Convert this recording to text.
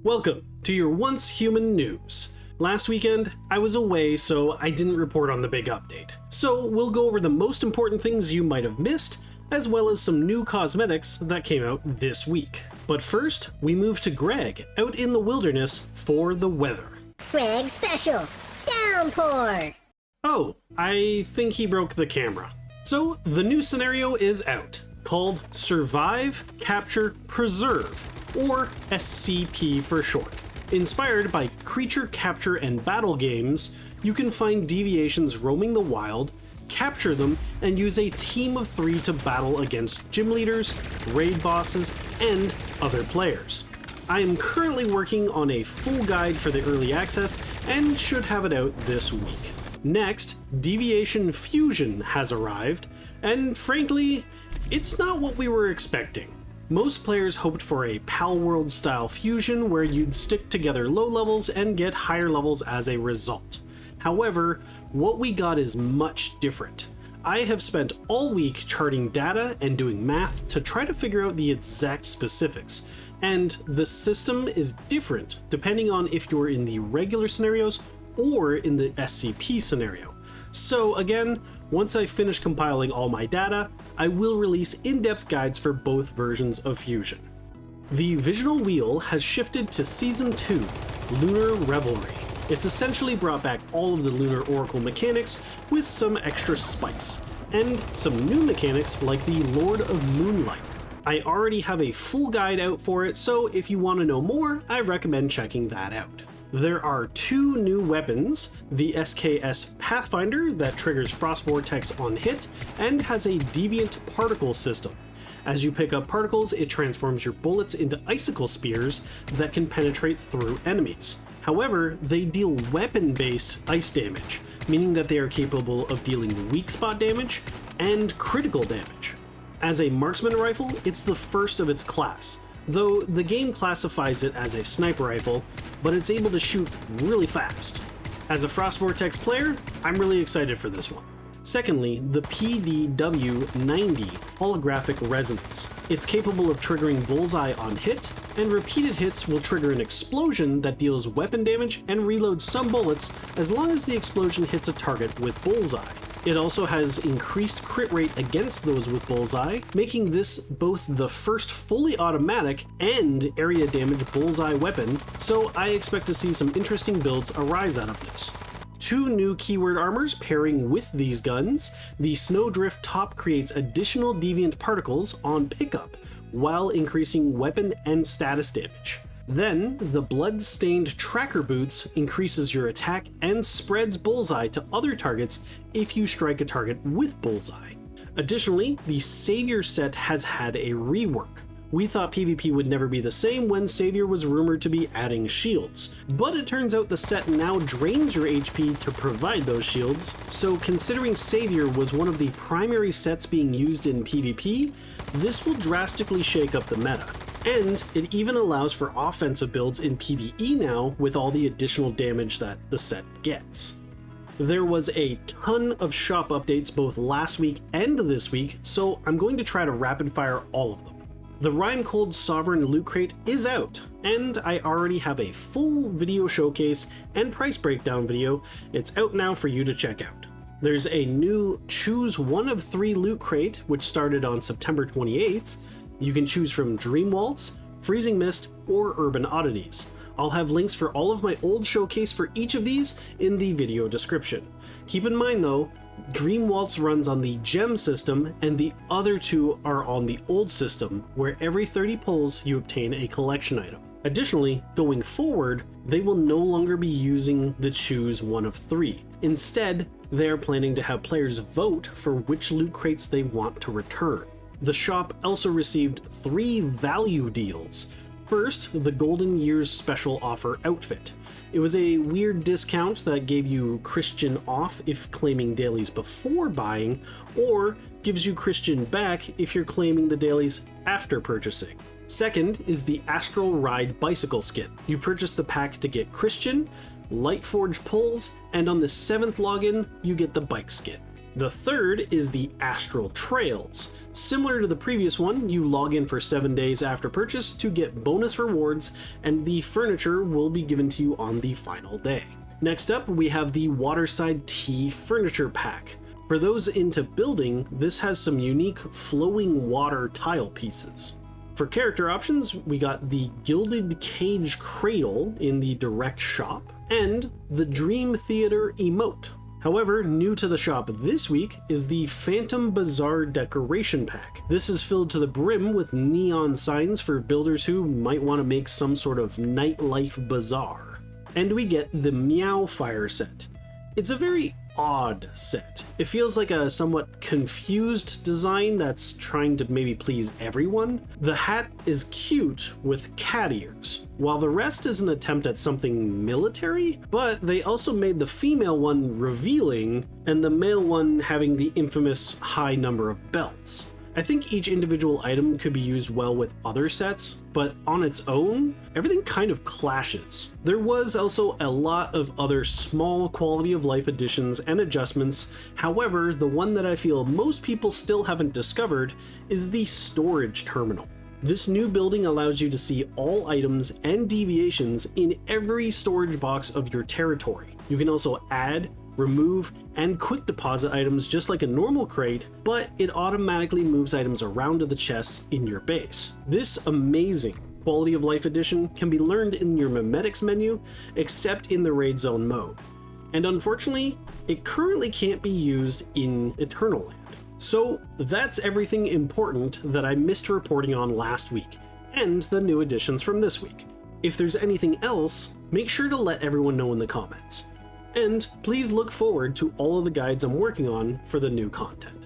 Welcome to your Once Human News. Last weekend, I was away, so I didn't report on the big update. So we'll go over the most important things you might have missed, as well as some new cosmetics that came out this week. But first, we move to Greg, out in the wilderness for the weather. Greg Special, Downpour! Oh, I think he broke the camera. So the new scenario is out, called Survive, Capture, Preserve, or SCP for short. Inspired by creature capture and battle games, you can find deviations roaming the wild, capture them, and use a team of 3 to battle against gym leaders, raid bosses, and other players. I am currently working on a full guide for the early access and should have it out this week. Next, Deviation Fusion has arrived, and frankly, it's not what we were expecting. Most players hoped for a Palworld style fusion where you'd stick together low levels and get higher levels as a result. However, what we got is much different. I have spent all week charting data and doing math to try to figure out the exact specifics, and the system is different depending on if you're in the regular scenarios or in the SCP scenario. So again, once I finish compiling all my data, I will release in-depth guides for both versions of Fusion. The Visional wheel has shifted to Season 2, Lunar Revelry. It's essentially brought back all of the Lunar Oracle mechanics with some extra spice, and some new mechanics like the Lord of Moonlight. I already have a full guide out for it, so if you want to know more, I recommend checking that out. There are 2 new weapons, the SKS Pathfinder that triggers Frost Vortex on hit and has a deviant particle system. As you pick up particles, it transforms your bullets into icicle spears that can penetrate through enemies. However, they deal weapon-based ice damage, meaning that they are capable of dealing weak spot damage and critical damage. As a marksman rifle, it's the first of its class, though the game classifies it as a sniper rifle, but it's able to shoot really fast. As a Frost Vortex player, I'm really excited for this one. Secondly, the PDW90 Holographic Resonance. It's capable of triggering bullseye on hit, and repeated hits will trigger an explosion that deals weapon damage and reloads some bullets as long as the explosion hits a target with bullseye. It also has increased crit rate against those with bullseye, making this both the first fully automatic and area damage bullseye weapon, so I expect to see some interesting builds arise out of this. 2 new keyword armors pairing with these guns. The Snowdrift top creates additional deviant particles on pickup, while increasing weapon and status damage. Then, the Blood-Stained Tracker Boots increases your attack and spreads bullseye to other targets if you strike a target with bullseye. Additionally, the Savior set has had a rework. We thought PvP would never be the same when Savior was rumored to be adding shields, but it turns out the set now drains your HP to provide those shields, so considering Savior was one of the primary sets being used in PvP, this will drastically shake up the meta. And it even allows for offensive builds in PvE now with all the additional damage that the set gets. There was a ton of shop updates both last week and this week, so I'm going to try to rapid fire all of them. The Rimecold Sovereign Lootcrate is out, and I already have a full video showcase and price breakdown video. It's out now for you to check out. There's a new Choose One of 3 Loot Crate, which started on September 28th. You can choose from Dream Waltz, Freezing Mist, or Urban Oddities. I'll have links for all of my old showcase for each of these in the video description. Keep in mind though, Dream Waltz runs on the gem system and the other 2 are on the old system, where every 30 pulls you obtain a collection item. Additionally, going forward, they will no longer be using the Choose One of 3. Instead, they are planning to have players vote for which loot crates they want to return. The shop also received 3 value deals. First, the Golden Years Special Offer outfit. It was a weird discount that gave you Christian off if claiming dailies before buying, or gives you Christian back if you're claiming the dailies after purchasing. Second is the Astral Ride bicycle skin. You purchase the pack to get Christian, Lightforge pulls, and on the 7th login, you get the bike skin. The third is the Astral Trails. Similar to the previous one, you log in for 7 days after purchase to get bonus rewards, and the furniture will be given to you on the final day. Next up, we have the Waterside Tea Furniture Pack. For those into building, this has some unique flowing water tile pieces. For character options, we got the Gilded Cage Cradle in the Direct Shop, and the Dream Theater Emote. However, new to the shop this week is the Phantom Bazaar Decoration Pack. This is filled to the brim with neon signs for builders who might want to make some sort of nightlife bazaar. And we get the Meowfire Set. It's a very odd set. It feels like a somewhat confused design that's trying to maybe please everyone. The hat is cute with cat ears, while the rest is an attempt at something military, but they also made the female one revealing and the male one having the infamous high number of belts. I think each individual item could be used well with other sets, but on its own, everything kind of clashes. There was also a lot of other small quality of life additions and adjustments. However, the one that I feel most people still haven't discovered is the storage terminal. This new building allows you to see all items and deviations in every storage box of your territory. You can also add, remove, and quick deposit items just like a normal crate, but it automatically moves items around to the chests in your base. This amazing quality of life addition can be learned in your memetics menu, except in the RaidZone mode. And unfortunately, it currently can't be used in Eternal Land. So that's everything important that I missed reporting on last week, and the new additions from this week. If there's anything else, make sure to let everyone know in the comments. And please look forward to all of the guides I'm working on for the new content.